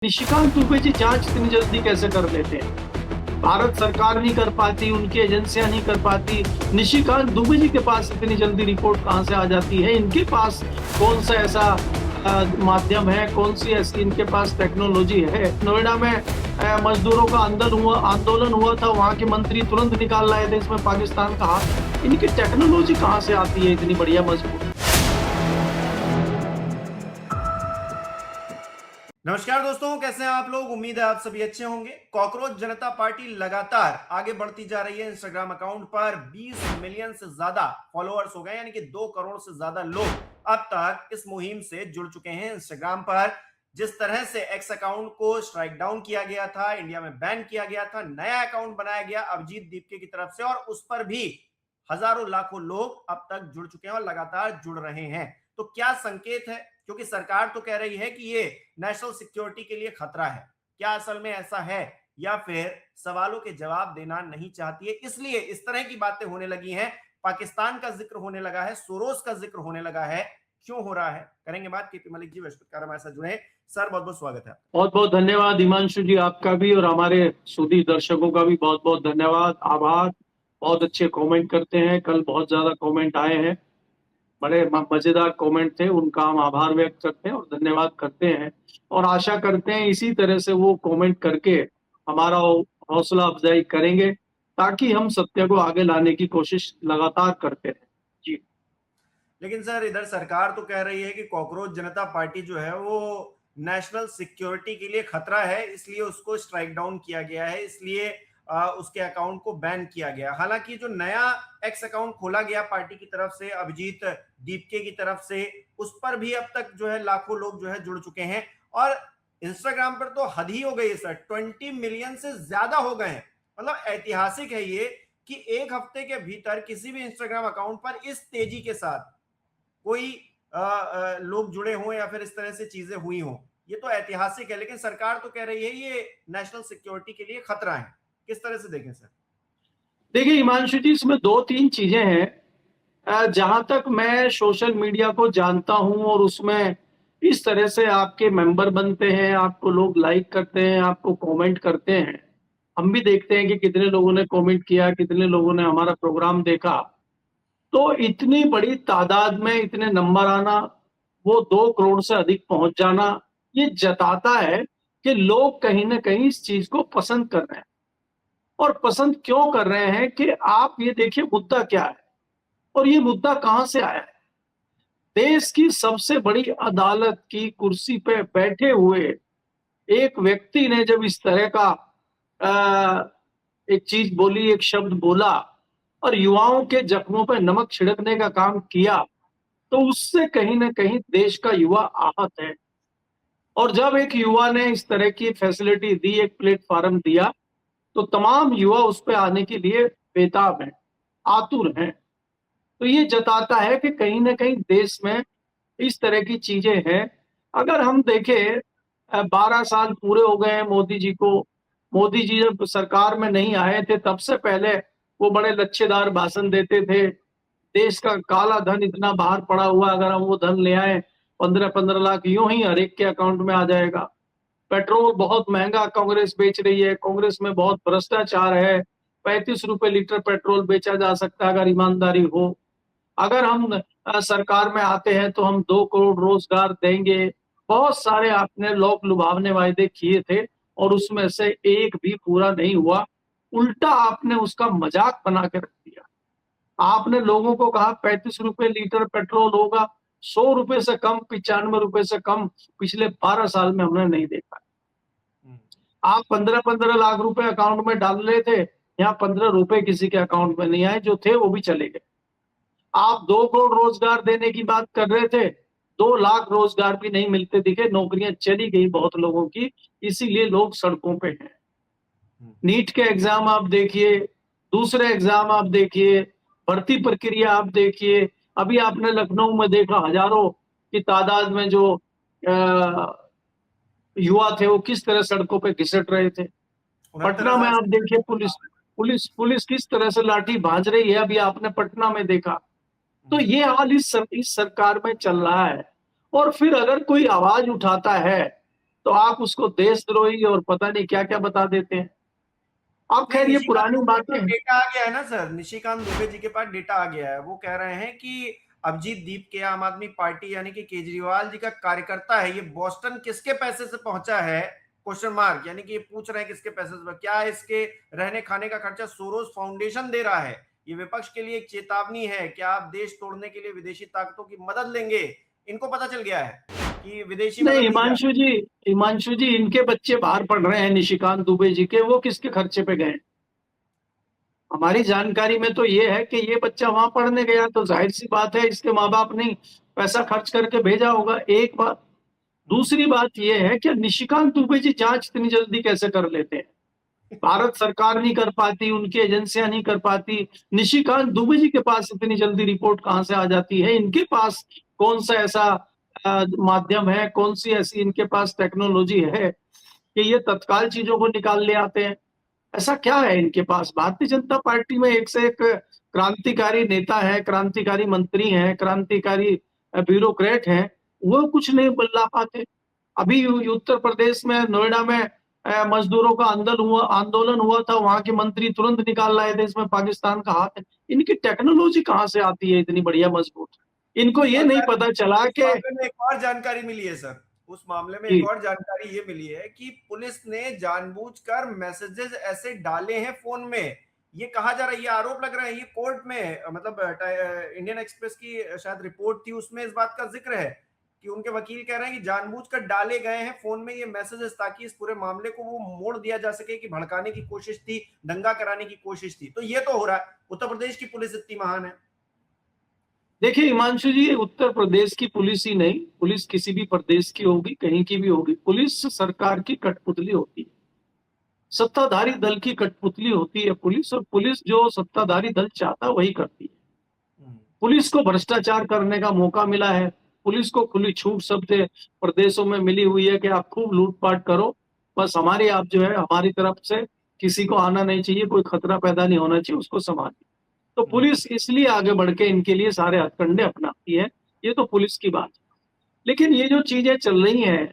निशिकांत दुबे जी जांच इतनी जल्दी कैसे कर लेते हैं? भारत सरकार नहीं कर पाती, उनकी एजेंसियां नहीं कर पाती, निशिकांत दुबे जी के पास इतनी जल्दी रिपोर्ट कहां से आ जाती है? इनके पास कौन सा ऐसा माध्यम है, कौन सी ऐसी इनके पास टेक्नोलॉजी है? नोएडा में मजदूरों का आंदोलन हुआ था, वहां के मंत्री तुरंत निकाल लाए थे इसमें पाकिस्तान का हाथ। इनकी टेक्नोलॉजी कहां से आती है इतनी बढ़िया मजबूत? नमस्कार दोस्तों, कैसे हैं आप लोग। उम्मीद है आप सभी अच्छे होंगे। कॉकरोच जनता पार्टी लगातार आगे बढ़ती जा रही है। इंस्टाग्राम अकाउंट पर 20 मिलियन से ज्यादा फॉलोअर्स हो गए, यानी कि 2 करोड़ से ज्यादा लोग अब तक इस मुहिम से जुड़ चुके हैं। इंस्टाग्राम पर जिस तरह से एक्स अकाउंट को स्ट्राइक डाउन किया गया था, इंडिया में बैन किया गया था, नया अकाउंट बनाया गया अभिजीत दीपके की तरफ से, और उस पर भी हजारों लाखों लोग अब तक जुड़ चुके हैं और लगातार जुड़ रहे हैं। तो क्या संकेत है? क्योंकि सरकार तो कह रही है कि ये नेशनल सिक्योरिटी के लिए खतरा है। क्या असल में ऐसा है, या फिर सवालों के जवाब देना नहीं चाहती है, इसलिए इस तरह की बातें होने लगी हैं? पाकिस्तान का जिक्र होने लगा है, सोरोस का जिक्र होने लगा है। क्यों हो रहा है, करेंगे बात। केपी मलिक जी वृहस्पतिवार हमारे साथ जुड़े। सर बहुत बहुत स्वागत है। बहुत बहुत धन्यवाद हिमांशु जी, आपका भी और हमारे सुधी दर्शकों का भी बहुत बहुत धन्यवाद, आभार। बहुत अच्छे कमेंट करते हैं, कल बहुत ज्यादा कमेंट आए हैं, बड़े मजेदार कमेंट थे, उनका हम आभार व्यक्त करते हैं और धन्यवाद करते हैं। और आशा करते हैं इसी तरह से वो कमेंट करके हमारा हौसला अफजाई करेंगे, ताकि हम सत्य को आगे लाने की कोशिश लगातार करते रहें। जी। लेकिन सर, इधर सरकार तो कह रही है कि कॉकरोच जनता पार्टी जो है वो नेशनल सिक्योरिटी के लिए खतरा है, इसलिए उसको स्ट्राइक डाउन किया गया है, इसलिए उसके अकाउंट को बैन किया गया। हालांकि जो नया एक्स अकाउंट खोला गया पार्टी की तरफ से, अभिजीत दीपके की तरफ से, उस पर भी अब तक जो है लाखों लोग जो है जुड़ चुके हैं। और इंस्टाग्राम पर तो हद ही हो गई है सर, 20 मिलियन से ज्यादा हो गए हैं। मतलब ऐतिहासिक है ये कि एक हफ्ते के भीतर किसी भी इंस्टाग्राम अकाउंट पर इस तेजी के साथ कोई लोग जुड़े हों या फिर इस तरह से चीजें हुई हों, ये तो ऐतिहासिक है। लेकिन सरकार तो कह रही है ये नेशनल सिक्योरिटी के लिए खतरा है। किस तरह से देखें सर? देखिए हिमांशु जी, इसमें दो तीन चीजें हैं। जहां तक मैं सोशल मीडिया को जानता हूं और उसमें इस तरह से आपके मेंबर बनते हैं, आपको लोग लाइक करते हैं, आपको कमेंट करते हैं, हम भी देखते हैं कि कितने लोगों ने कमेंट किया, कितने लोगों ने हमारा प्रोग्राम देखा। तो इतनी बड़ी तादाद में इतने नंबर आना, वो 2 करोड़ से अधिक पहुंच जाना, ये जताता है कि लोग कहीं ना कहीं इस चीज को पसंद कर रहे हैं। और पसंद क्यों कर रहे हैं कि आप ये देखिए मुद्दा क्या है और ये मुद्दा कहां से आया है। देश की सबसे बड़ी अदालत की कुर्सी पे बैठे हुए एक व्यक्ति ने जब इस तरह का एक चीज बोली, एक शब्द बोला और युवाओं के जख्मों पर नमक छिड़कने का काम किया, तो उससे कहीं ना कहीं देश का युवा आहत है। और जब एक युवा ने इस तरह की फैसिलिटी दी, एक प्लेटफॉर्म दिया, तो तमाम युवा उस पर आने के लिए बेताब हैं, आतुर हैं। तो ये जताता है कि कहीं ना कहीं देश में इस तरह की चीजें हैं। अगर हम देखें, 12 साल पूरे हो गए हैं मोदी जी को। मोदी जी जब सरकार में नहीं आए थे, तब से पहले वो बड़े लच्छेदार भाषण देते थे। देश का काला धन इतना बाहर पड़ा हुआ, अगर हम वो धन ले आए, 15-15 लाख यूं ही हर एक के अकाउंट में आ जाएगा। पेट्रोल बहुत महंगा कांग्रेस बेच रही है, कांग्रेस में बहुत भ्रष्टाचार है। 35 रुपए लीटर पेट्रोल बेचा जा सकता है अगर ईमानदारी हो। अगर हम सरकार में आते हैं तो हम 2 करोड़ रोजगार देंगे। बहुत सारे आपने लोक लुभावने वायदे किए थे और उसमें से एक भी पूरा नहीं हुआ। उल्टा आपने उसका मजाक बना के रख दिया। आपने लोगों को कहा 35 रुपए लीटर पेट्रोल होगा, 100 रुपए से कम, 95 रुपए से कम पिछले 12 साल में हमने नहीं देखा। आप 15-15 लाख रुपए अकाउंट में डाल रहे थे, यहाँ 15 रुपए किसी के अकाउंट में नहीं आए, जो थे वो भी चले गए। आप 2 करोड़ रोजगार देने की बात कर रहे थे, 2 लाख रोजगार भी नहीं मिलते दिखे, नौकरियां चली गई बहुत लोगों की, इसीलिए लोग सड़कों पे हैं। नीट के एग्जाम आप देखिए, दूसरे एग्जाम आप देखिए, भर्ती प्रक्रिया आप देखिए। अभी आपने लखनऊ में देखा, हजारों की तादाद में जो युवा थे वो किस तरह सड़कों पे घिसट रहे थे। पटना में आप देखिए, पुलिस किस तरह से लाठी भांज रही है, अभी आपने पटना में देखा। तो ये हाल इस सरकार में चल रहा है। और फिर अगर कोई आवाज उठाता है तो आप उसको देशद्रोही और पता नहीं क्या क्या बता देते हैं। अब नहीं, खैर ये निशिकांत पुरानी दुबे के बातें पास हैं। डेटा आ गया है ना सर, निशिकांत दुबे जी के पास डेटा आ गया है। वो कह रहे हैं कि अभिजीत दीप के आम आदमी पार्टी यानी कि केजरीवाल जी का कार्यकर्ता है, ये बोस्टन किसके पैसे से पहुंचा है, क्वेश्चन मार्क, यानी कि ये पूछ रहे हैं किसके पैसे से, क्या इसके रहने खाने का खर्चा सोरोस फाउंडेशन दे रहा है। ये विपक्ष के लिए एक चेतावनी है, क्या आप देश तोड़ने के लिए विदेशी ताकतों की मदद लेंगे। इनको पता चल गया है कि विदेशी नहीं मदद दी जा हिमांशु जी, हिमांशु जी इनके बच्चे बाहर पढ़ रहे हैं निशिकांत दुबे जी के, वो किसके खर्चे पे गए? हमारी जानकारी में तो ये है कि ये बच्चा वहां पढ़ने गया, तो जाहिर सी बात है इसके माँ बाप ने पैसा खर्च करके भेजा होगा, एक बात। दूसरी बात ये है कि निशिकांत दुबे जी जांच इतनी जल्दी कैसे कर लेते हैं? भारत सरकार नहीं कर पाती, उनकी एजेंसियां नहीं कर पाती, निशिकांत दुबे जी के पास इतनी जल्दी रिपोर्ट कहां से आ जाती है? इनके पास कौन सा ऐसा माध्यम है, कौन सी ऐसी इनके पास टेक्नोलॉजी है कि ये तत्काल चीजों को निकाल ले आते हैं? ऐसा क्या है इनके पास? भारतीय जनता पार्टी में एक से एक क्रांतिकारी नेता है, क्रांतिकारी मंत्री हैं, क्रांतिकारी ब्यूरोक्रेट हैं, वो कुछ नहीं बदला पाते। अभी उत्तर प्रदेश में नोएडा में मजदूरों का आंदोलन हुआ था, वहां के मंत्री तुरंत निकाल लाए थे, इसमें पाकिस्तान का हाथ है। इनकी टेक्नोलॉजी कहां से आती है इतनी बढ़िया मजबूत? इनको ये और नहीं सर पता चला उस कि मामले में एक और जानकारी मिली है सर, उस मामले में एक जी, और जानकारी ये मिली है कि पुलिस ने जानबूझकर मैसेजेस ऐसे डाले हैं फोन में। ये कहा जा रहा है, ये आरोप लग रहा है, ये कोर्ट में मतलब इंडियन एक्सप्रेस की शायद रिपोर्ट थी, उसमें इस बात का जिक्र है कि उनके वकील कह रहे हैं कि जानबूझकर डाले गए हैं फोन में ये मैसेजेस, ताकि इस पूरे मामले को वो मोड़ दिया जा सके कि भड़काने की कोशिश थी, दंगा कराने की कोशिश थी। तो ये तो हो रहा है। उत्तर प्रदेश की पुलिस इतनी महान है। देखिए हिमांशु जी, उत्तर प्रदेश की पुलिस ही नहीं, पुलिस किसी भी प्रदेश की होगी, कहीं की भी होगी, पुलिस सरकार की कठपुतली होती है, सत्ताधारी दल की कठपुतली होती है पुलिस, और पुलिस जो सत्ताधारी दल चाहता वही करती है। पुलिस को भ्रष्टाचार करने का मौका मिला है, पुलिस को खुली छूट सब प्रदेशों में मिली हुई है कि आप खूब लूटपाट करो, बस हमारी आप जो है हमारी तरफ से किसी को आना नहीं चाहिए, कोई खतरा पैदा नहीं होना चाहिए, उसको संभालिए। तो पुलिस इसलिए आगे बढ़ के इनके लिए सारे हथकंडे अपनाती है। ये तो पुलिस की बात है। लेकिन ये जो चीजें चल रही हैं,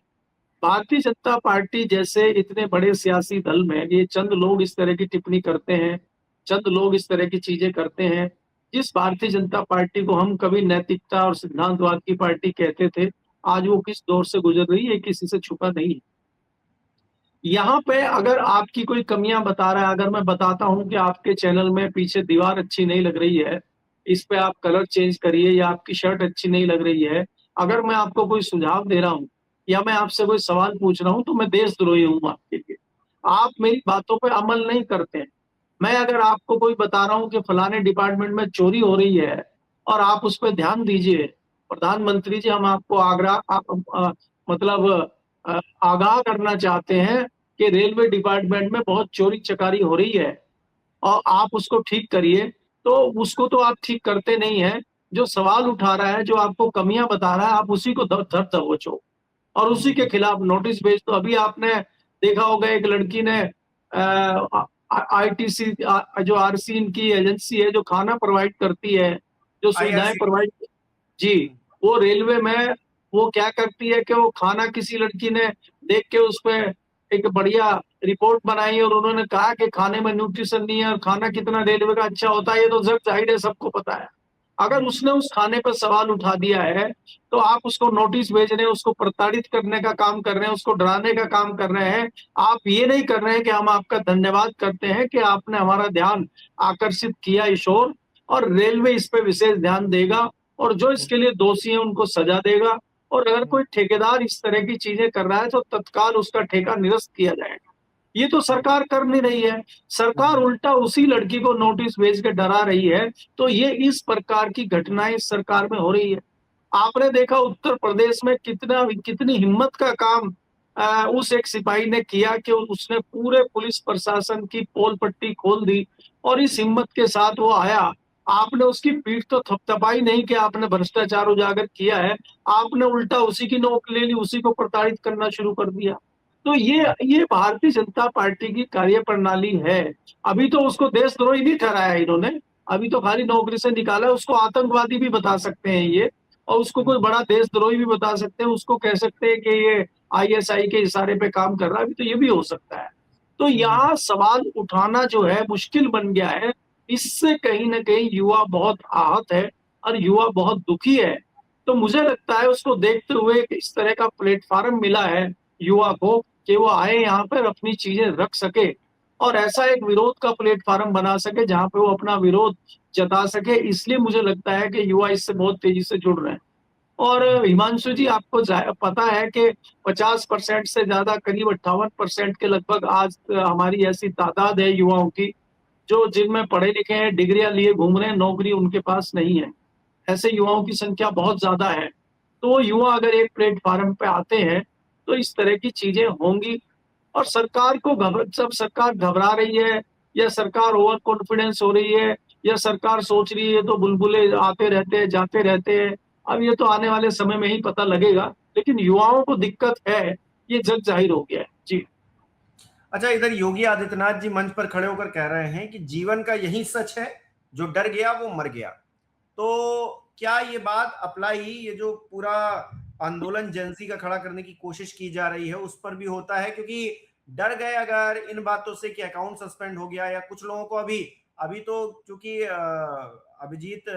भारतीय जनता पार्टी जैसे इतने बड़े सियासी दल में ये चंद लोग इस तरह की टिप्पणी करते हैं, चंद लोग इस तरह की चीजें करते हैं। जिस भारतीय जनता पार्टी को हम कभी नैतिकता और सिद्धांतवाद की पार्टी कहते थे, आज वो किस दौर से गुजर रही है किसी से छुपा नहीं है। यहाँ पे अगर आपकी कोई कमियां बता रहा है, अगर मैं बताता हूं कि आपके चैनल में पीछे दीवार अच्छी नहीं लग रही है, इस पे आप कलर चेंज करिए, या आपकी शर्ट अच्छी नहीं लग रही है, अगर मैं आपको कोई सुझाव दे रहा हूं या मैं आपसे कोई सवाल पूछ रहा हूं, तो मैं देशद्रोही हूं आपके लिए। आप मेरी बातों पे अमल नहीं करते हैं। मैं अगर आपको कोई बता रहा हूं कि फलाने डिपार्टमेंट में चोरी हो रही है और आप उस पर ध्यान दीजिए, प्रधानमंत्री जी हम आपको मतलब आगाह करना चाहते हैं कि रेलवे डिपार्टमेंट में बहुत चोरी चकारी हो रही है और आप उसको ठीक करिए, तो उसको तो आप ठीक करते नहीं है। जो सवाल उठा रहा है, जो आपको कमियां बता रहा है, आप उसी को धर दबोचो और उसी के खिलाफ नोटिस भेज दो। अभी आपने देखा होगा एक लड़की ने आईटीसी जो आरसी इनकी एजेंसी है जो खाना प्रोवाइड करती है, जो सुविधाएं IRCTC। प्रोवाइड, जी, वो रेलवे में वो क्या करती है कि वो खाना किसी लड़की ने देख के उस पर एक बढ़िया रिपोर्ट बनाई और उन्होंने कहा कि खाने में न्यूट्रिशन नहीं है और खाना कितना रेलवे का अच्छा होता है, ये तो जग जाहिर है, सबको पता है। अगर उसने उस खाने पर सवाल उठा दिया है, तो आप उसको नोटिस भेज रहे हैं, उसको प्रताड़ित करने का काम कर रहे हैं, उसको डराने का काम कर रहे हैं। आप ये नहीं कर रहे हैं कि हम आपका धन्यवाद करते हैं कि आपने हमारा ध्यान आकर्षित किया इस ओर, और रेलवे इस पे विशेष ध्यान देगा और जो इसके लिए दोषी है उनको सजा देगा। और अगर कोई ठेकेदार इस तरह की चीजें कर रहा है तो तत्काल उसका ठेका निरस्त किया जाएगा। ये तो सरकार कर नहीं रही है, सरकार उल्टा उसी लड़की को नोटिस भेज के डरा रही है। तो ये इस प्रकार की घटनाएं इस सरकार में हो रही है। आपने देखा उत्तर प्रदेश में कितनी हिम्मत का काम उस एक सिपाही ने किया कि उसने पूरे पुलिस प्रशासन की पोल पट्टी खोल दी और इस हिम्मत के साथ वो आया। आपने उसकी पीठ तो थपथपाई नहीं कि आपने भ्रष्टाचार उजागर किया है, आपने उल्टा उसी की नोक ले ली, उसी को प्रताड़ित करना शुरू कर दिया। तो ये भारतीय जनता पार्टी की कार्यप्रणाली है। अभी तो उसको देशद्रोही नहीं ठहराया इन्होंने, अभी तो खाली नौकरी से निकाला है। उसको आतंकवादी भी बता सकते हैं ये, और उसको कोई बड़ा देशद्रोही भी बता सकते हैं, उसको कह सकते हैं कि ये ISI के इशारे पे काम कर रहा है, अभी तो ये भी हो सकता है। तो यहाँ सवाल उठाना जो है मुश्किल बन गया है। इससे कहीं ना कहीं युवा बहुत आहत है और युवा बहुत दुखी है। तो मुझे लगता है उसको देखते हुए इस तरह का प्लेटफॉर्म मिला है युवा को कि वो आए यहाँ पर अपनी चीजें रख सके और ऐसा एक विरोध का प्लेटफॉर्म बना सके जहां पे वो अपना विरोध जता सके। इसलिए मुझे लगता है कि युवा इससे बहुत तेजी से जुड़ रहे हैं। और हिमांशु जी, आपको पता है कि 50% से ज्यादा, करीब 58% के लगभग आज हमारी ऐसी तादाद है युवाओं की जो जिनमें पढ़े लिखे हैं, डिग्रियां लिए घूम रहे हैं, नौकरी उनके पास नहीं है। ऐसे युवाओं की संख्या बहुत ज्यादा है। तो वो युवा अगर एक प्लेटफॉर्म पे आते हैं तो इस तरह की चीजें होंगी। और सरकार को जब सरकार घबरा रही है या सरकार ओवर कॉन्फिडेंस हो रही है या सरकार सोच रही है तो बुलबुले आते रहते हैं, जाते रहते हैं। अब ये तो आने वाले समय में ही पता लगेगा, लेकिन युवाओं को दिक्कत है, ये जग जाहिर हो गया है जी। अच्छा, इधर योगी आदित्यनाथ जी मंच पर खड़े होकर कह रहे हैं कि जीवन का यही सच है, जो डर गया वो मर गया। तो क्या ये बात अप्लाई, ये जो पूरा आंदोलन जेंजी का खड़ा करने की कोशिश की जा रही है उस पर भी होता है? क्योंकि डर गए अगर इन बातों से कि अकाउंट सस्पेंड हो गया, या कुछ लोगों को अभी अभी तो क्योंकि अभिजीत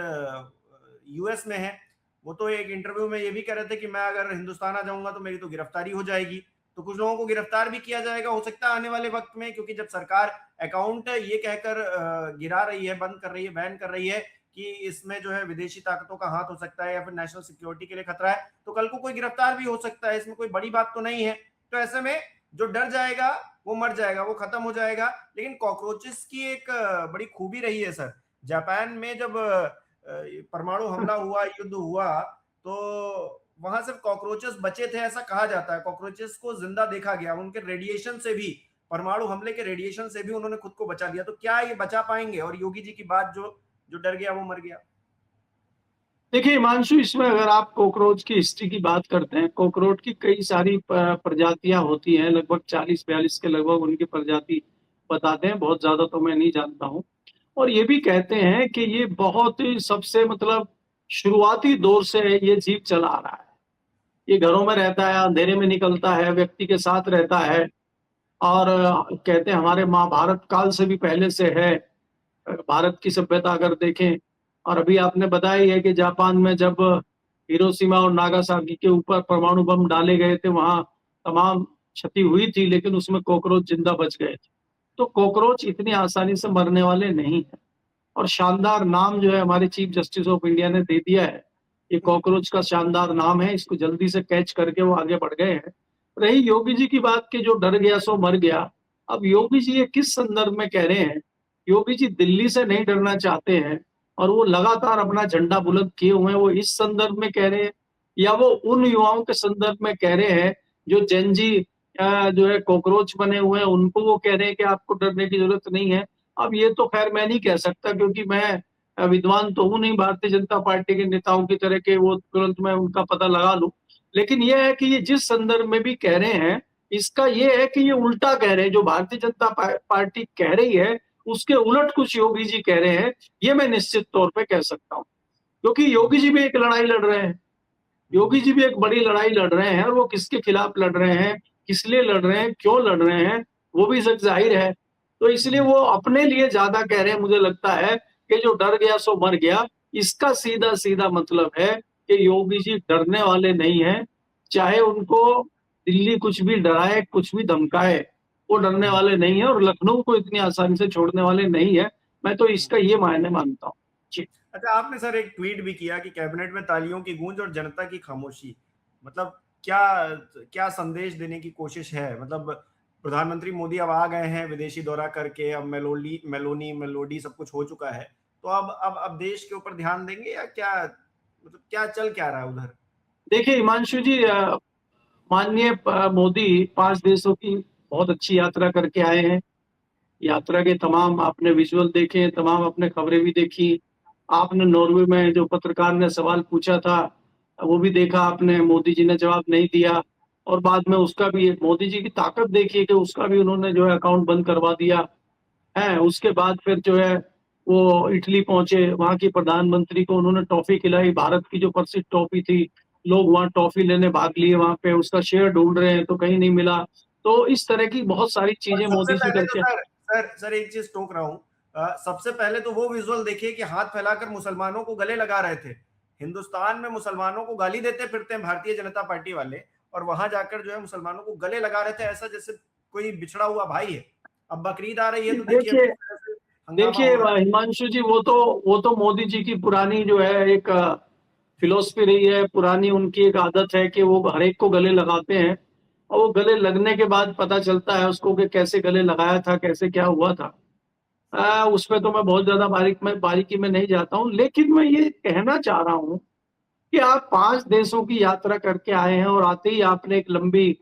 यूएस में है, वो तो एक इंटरव्यू में ये भी कह रहे थे कि मैं अगर हिंदुस्तान आ जाऊंगा तो मेरी तो गिरफ्तारी हो जाएगी। तो कुछ लोगों को गिरफ्तार भी किया जाएगा, हो सकता है आने वाले वक्त में, क्योंकि जब सरकार अकाउंट ये कहकर गिरा रही है, बंद कर रही है, बैन कर रही है कि इसमें जो है विदेशी ताकतों का हाथ हो सकता है या फिर नेशनल सिक्योरिटी के लिए खतरा है, तो कल को कोई गिरफ्तार भी हो सकता है। इसमें कोई बड़ी बात तो नहीं है। तो ऐसे में जो डर जाएगा वो मर जाएगा, वो खत्म हो जाएगा। लेकिन कॉकरोचेस की एक बड़ी खूबी रही है सर। जापान में जब परमाणु हमला हुआ, युद्ध हुआ, तो वहां सिर्फ कॉकरोचेस बचे थे ऐसा कहा जाता है। कॉकरोचेस को जिंदा देखा गया, उनके रेडिएशन से भी, परमाणु हमले के रेडिएशन से भी उन्होंने खुद को बचा लिया। तो क्या ये बचा पाएंगे? और योगी जी की बात, जो जो डर गया वो मर गया। देखिए हिमांशु, इसमें अगर आप कॉकरोच की हिस्ट्री की बात करते हैं, कॉकरोच की कई सारी प्रजातियां होती हैं, लगभग 40-42 के लगभग उनकी प्रजाति बताते हैं, बहुत ज्यादा तो मैं नहीं जानता हूँ। और ये भी कहते हैं कि ये बहुत ही सबसे मतलब शुरुआती दौर से ये जीव चला आ रहा है। ये घरों में रहता है, अंधेरे में निकलता है, व्यक्ति के साथ रहता है। और कहते हैं हमारे महाभारत काल से भी पहले से है, भारत की सभ्यता अगर देखें। और अभी आपने बताया ही है कि जापान में जब हिरोशिमा और नागासाकी के ऊपर परमाणु बम डाले गए थे, वहां तमाम क्षति हुई थी, लेकिन उसमें कॉकरोच जिंदा बच गए थे। तो कॉकरोच इतनी आसानी से मरने वाले नहीं है। और शानदार नाम जो है हमारे चीफ जस्टिस ऑफ इंडिया ने दे दिया है, ये कॉकरोच का शानदार नाम है, इसको जल्दी से कैच करके वो आगे बढ़ गए हैं। रही योगी जी की बात कि जो डर गया सो मर गया, अब योगी जी ये किस संदर्भ में कह रहे हैं? योगी जी दिल्ली से नहीं डरना चाहते हैं और वो लगातार अपना झंडा बुलंद किए हुए हैं। वो इस संदर्भ में कह रहे हैं या वो उन युवाओं के संदर्भ में कह रहे हैं जो जेनजी जो है कॉकरोच बने हुए हैं, उनको वो कह रहे हैं कि आपको डरने की जरूरत नहीं है? अब ये तो खैर मैं नहीं कह सकता, क्योंकि मैं विद्वान तो हूं नहीं भारतीय जनता पार्टी के नेताओं की तरह के वो तुरंत मैं उनका पता लगा लूं। लेकिन ये है कि ये जिस संदर्भ में भी कह रहे हैं, इसका ये है कि ये उल्टा कह रहे हैं। जो भारतीय जनता पार्टी कह रही है उसके उलट कुछ योगी जी कह रहे हैं, ये मैं निश्चित तौर पे कह सकता हूँ। क्योंकि योगी जी भी एक लड़ाई लड़ रहे हैं, योगी जी भी एक बड़ी लड़ाई लड़ रहे हैं। और वो किसके खिलाफ लड़ रहे हैं, किस लिए लड़ रहे हैं, क्यों लड़ रहे हैं, वो भी जग जाहिर है। तो इसलिए वो अपने लिए ज्यादा कह रहे हैं। मुझे लगता है कि जो डर गया सो मर गया, इसका सीधा सीधा मतलब है कि योगी जी डरने वाले नहीं है। चाहे उनको दिल्ली कुछ भी डराए, कुछ भी धमकाए, वो डरने वाले नहीं है और लखनऊ को इतनी आसानी से छोड़ने वाले नहीं है। मैं तो इसका ये मायने मानता हूँ जी। अच्छा, आपने सर एक ट्वीट भी किया कि कैबिनेट में तालियों की गूंज और जनता की खामोशी। मतलब क्या क्या संदेश देने की कोशिश है? मतलब प्रधानमंत्री मोदी अब आ गए हैं विदेशी दौरा करके, अब मेलोडी सब कुछ हो चुका है, तो अब देश के ऊपर ध्यान देंगे या क्या? मतलब क्या चल क्या रहा है उधर? देखिए हिमांशु जी, माननीय मोदी 5 देशों की बहुत अच्छी यात्रा करके आए हैं। यात्रा के तमाम आपने विजुअल देखे, तमाम आपने खबरें भी देखी। आपने नॉर्वे में जो पत्रकार ने सवाल पूछा था वो भी देखा आपने, मोदी जी ने जवाब नहीं दिया। और बाद में उसका भी, मोदी जी की ताकत देखिए कि उसका भी उन्होंने जो है अकाउंट बंद करवा दिया है। उसके बाद फिर जो है वो इटली पहुंचे, वहां की प्रधानमंत्री को उन्होंने टॉफी खिलाई, भारत की जो प्रसिद्ध टॉफी थी लोग वहां टॉफी लेने भाग लिए, वहां पे उसका शेयर ढूंढ रहे हैं तो कहीं नहीं मिला। तो इस तरह की बहुत सारी और चीजें सबसे मोदी जी पहले तो करके। सर एक चीज टोक रहा हूं, सबसे पहले तो वो विजुअल देखिए कि हाथ फैलाकर मुसलमानों को गले लगा रहे थे। हिंदुस्तान में मुसलमानों को गाली देते फिरते हैं भारतीय जनता पार्टी वाले, और वहां जाकर जो है मुसलमानों को गले लगा रहे थे, ऐसा जैसे कोई बिछड़ा हुआ भाई है। अब बकरीद आ रही है तो देखिए देखिए, किस तरह से हंगामा हो रहा हिमांशु जी, वो तो मोदी जी की पुरानी जो है एक फिलोसफी रही है, पुरानी उनकी एक आदत है कि वो हर एक को गले लगाते हैं, और वो गले लगने के बाद पता चलता है उसको कि कैसे गले लगाया था, कैसे क्या हुआ था। उस पे तो मैं बहुत ज्यादा बारीकी में नहीं जाता हूँ, लेकिन मैं ये कहना चाह रहा हूँ कि आप 5 देशों की यात्रा करके आए हैं और आते ही आपने एक लंबी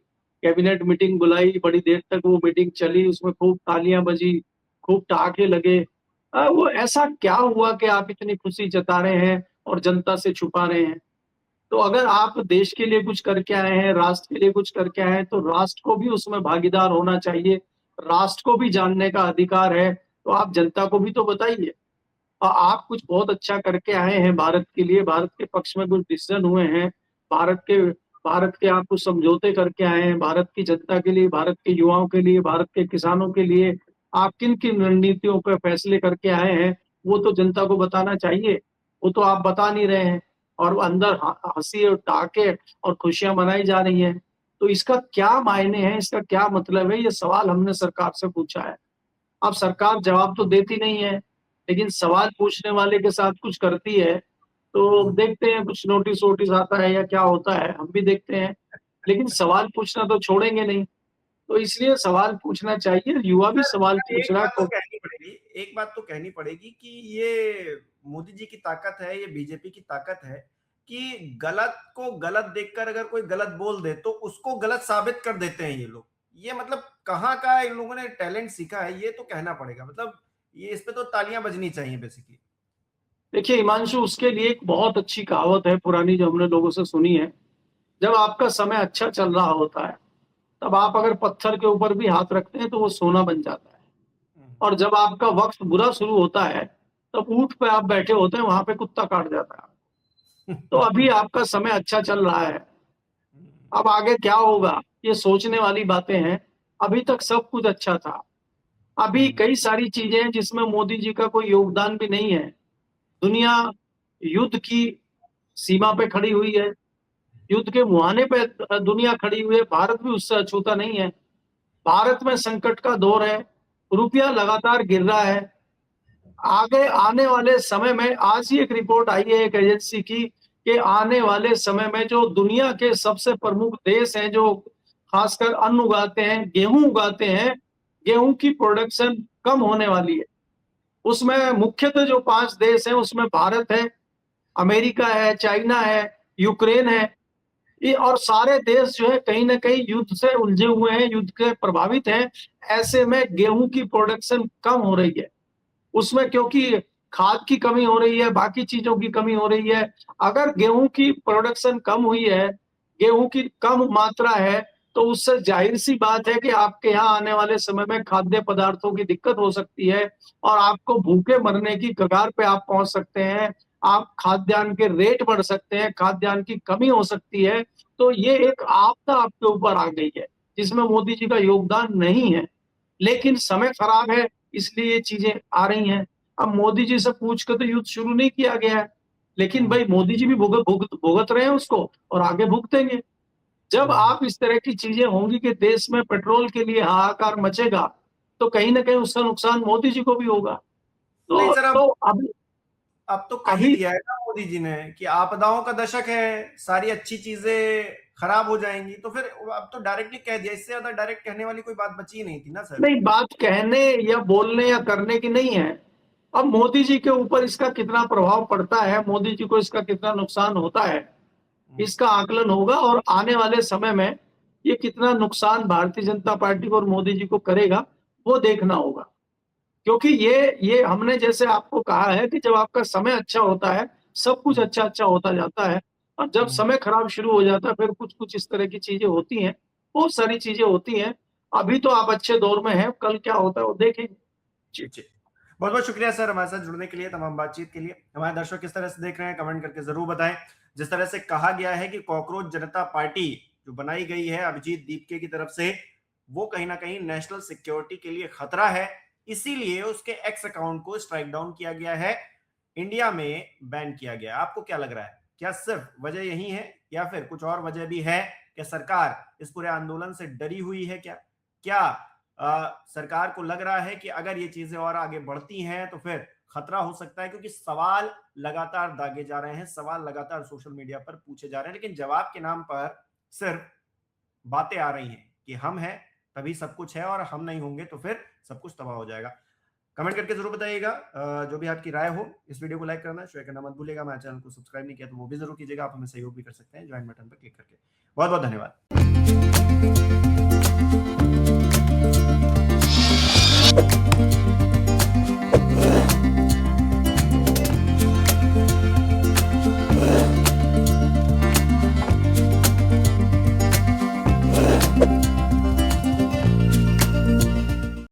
कैबिनेट मीटिंग बुलाई, बड़ी देर तक वो मीटिंग चली, उसमें खूब तालियां बजी, खूब ठहाके लगे। वो ऐसा क्या हुआ कि आप इतनी खुशी जता रहे हैं और जनता से छुपा रहे हैं? तो अगर आप देश के लिए कुछ करके आए हैं, राष्ट्र के लिए कुछ करके आए हैं, तो राष्ट्र को भी उसमें भागीदार होना चाहिए, राष्ट्र को भी जानने का अधिकार है। तो आप जनता को भी तो बताइए। आप कुछ बहुत अच्छा करके आए हैं भारत के लिए, भारत के पक्ष में कुछ डिसीजन हुए हैं, भारत के आप कुछ समझौते करके आए हैं, भारत की जनता के लिए, भारत के युवाओं के लिए, भारत के किसानों के लिए आप किन किन रणनीतियों पर फैसले करके आए हैं, वो तो जनता को बताना चाहिए। वो तो आप बता नहीं रहे हैं, और अंदर हंसी और ठहाके और खुशियां मनाई जा रही हैं। तो इसका क्या मायने हैं, इसका क्या मतलब है, ये सवाल हमने सरकार से पूछा है। अब सरकार जवाब तो देती नहीं है, लेकिन सवाल पूछने वाले के साथ कुछ करती है। तो देखते हैं कुछ नोटिस वोटिस आता है या क्या होता है, हम भी देखते हैं। लेकिन सवाल पूछना तो छोड़ेंगे नहीं। तो इसलिए सवाल पूछना चाहिए, युवा भी सवाल है। पूछ रहा है। एक बात तो कहनी पड़ेगी कि ये मोदी जी की ताकत है, ये बीजेपी की ताकत है कि गलत को गलत देखकर अगर कोई गलत बोल दे तो उसको गलत साबित कर देते हैं ये लोग। ये मतलब कहाँ का इन लोगों ने टैलेंट सीखा है, ये तो कहना पड़ेगा। मतलब ये इस पे तो तालियां बजनी चाहिए बेसिकली। देखिए हिमांशु, उसके लिए एक बहुत अच्छी कहावत है पुरानी, जो हमने लोगों से सुनी है। जब आपका समय अच्छा चल रहा होता है, तब आप अगर पत्थर के ऊपर भी हाथ रखते हैं तो वो सोना बन जाता है। और जब आपका वक्त बुरा शुरू होता है, तब ऊंट पे आप बैठे होते हैं, वहां पे कुत्ता काट जाता है। तो अभी आपका समय अच्छा चल रहा है, अब आगे क्या होगा ये सोचने वाली बातें हैं। अभी तक सब कुछ अच्छा था। अभी कई सारी चीजें हैं जिसमें मोदी जी का कोई योगदान भी नहीं है। दुनिया युद्ध की सीमा पे खड़ी हुई है, युद्ध के मुहाने पे दुनिया खड़ी हुई है, भारत भी उससे अछूता नहीं है। भारत में संकट का दौर है, रुपया लगातार गिर रहा है। आगे आने वाले समय में, आज ही एक रिपोर्ट आई है एक एजेंसी की, कि आने वाले समय में जो दुनिया के सबसे प्रमुख देश हैं, जो खासकर अन्न उगाते हैं, गेहूं उगाते हैं, गेहूं की प्रोडक्शन कम होने वाली है। उसमें मुख्यतः जो 5 देश हैं उसमें भारत है, अमेरिका है, चाइना है, यूक्रेन है। ये और सारे देश जो है कहीं ना कहीं युद्ध से उलझे हुए हैं, युद्ध के प्रभावित हैं। ऐसे में गेहूं की प्रोडक्शन कम हो रही है उसमें, क्योंकि खाद की कमी हो रही है, बाकी चीजों की कमी हो रही है। अगर गेहूं की प्रोडक्शन कम हुई है, गेहूं की कम मात्रा है, तो उससे जाहिर सी बात है कि आपके यहाँ आने वाले समय में खाद्य पदार्थों की दिक्कत हो सकती है, और आपको भूखे मरने की कगार पे आप पहुंच सकते हैं। आप खाद्यान्न के रेट बढ़ सकते हैं, खाद्यान्न की कमी हो सकती है। तो ये एक आपदा आपके ऊपर आ गई है, जिसमें मोदी जी का योगदान नहीं है। लेकिन समय खराब है, इसलिए ये चीजें आ रही हैं। अब मोदी जी से पूछ कर तो युद्ध शुरू नहीं किया गया है, लेकिन भाई मोदी जी भी भुगत रहे हैं उसको, और आगे भुगतेंगे। जब आप इस तरह की चीजें होंगी कि देश में पेट्रोल के लिए हाहाकार मचेगा, तो कहीं ना कहीं उसका नुकसान मोदी जी को भी होगा। नहीं तो सर, तो अभी अब तो कह ही अभी दिया है ना मोदी जी ने कि आपदाओं का दशक है, सारी अच्छी चीजें खराब हो जाएंगी। तो फिर अब तो डायरेक्टली कह दिया, इससे ज्यादा डायरेक्ट कहने वाली कोई बात बची ही नहीं थी ना सर। नहीं, बात कहने या बोलने या करने की नहीं है। अब मोदी जी के ऊपर इसका कितना प्रभाव पड़ता है, मोदी जी को इसका कितना नुकसान होता है, इसका आकलन होगा। और आने वाले समय में ये कितना नुकसान भारतीय जनता पार्टी को और मोदी जी को करेगा, वो देखना होगा। क्योंकि ये हमने जैसे आपको कहा है कि जब आपका समय अच्छा होता है, सब कुछ अच्छा अच्छा होता जाता है, और जब समय खराब शुरू हो जाता है, फिर कुछ कुछ इस तरह की चीजें होती हैं, बहुत सारी चीजें होती हैं। अभी तो आप अच्छे दौर में हैं, कल क्या होता है वो देखेंगे। जी। जी, बहुत बहुत शुक्रिया सर हमारे साथ जुड़ने के लिए, तमाम बातचीत के लिए। हमारे दर्शक किस तरह से देख रहे हैं कमेंट करके जरूर बताएं। जिस तरह से कहा गया है कि कॉकरोच जनता पार्टी जो बनाई गई है अभिजीत दीपके की तरफ से, वो कहीं ना कहीं नेशनल सिक्योरिटी के लिए खतरा है, इसीलिए उसके एक्स अकाउंट को स्ट्राइक डाउन किया गया है, इंडिया में बैन किया गया। आपको क्या लग रहा है, क्या सिर्फ वजह यही है या फिर कुछ और वजह भी है? क्या सरकार इस पूरे आंदोलन से डरी हुई है? क्या सरकार को लग रहा है कि अगर ये चीजें और आगे बढ़ती हैं तो फिर खतरा हो सकता है? क्योंकि सवाल लगातार दागे जा रहे हैं, सवाल लगातार सोशल मीडिया पर पूछे जा रहे हैं, लेकिन जवाब के नाम पर सिर्फ बातें आ रही हैं कि हम हैं तभी सब कुछ है और हम नहीं होंगे तो फिर सब कुछ तबाह हो जाएगा। कमेंट करके जरूर बताइएगा जो भी आपकी राय हो। इस वीडियो को लाइक करना, शेयर करना मत भूलिएगा। हमारे चैनल को सब्सक्राइब नहीं किया तो वो भी जरूर कीजिएगा। आप हमें सहयोग भी कर सकते हैं ज्वाइन बटन पर क्लिक करके। बहुत बहुत धन्यवाद।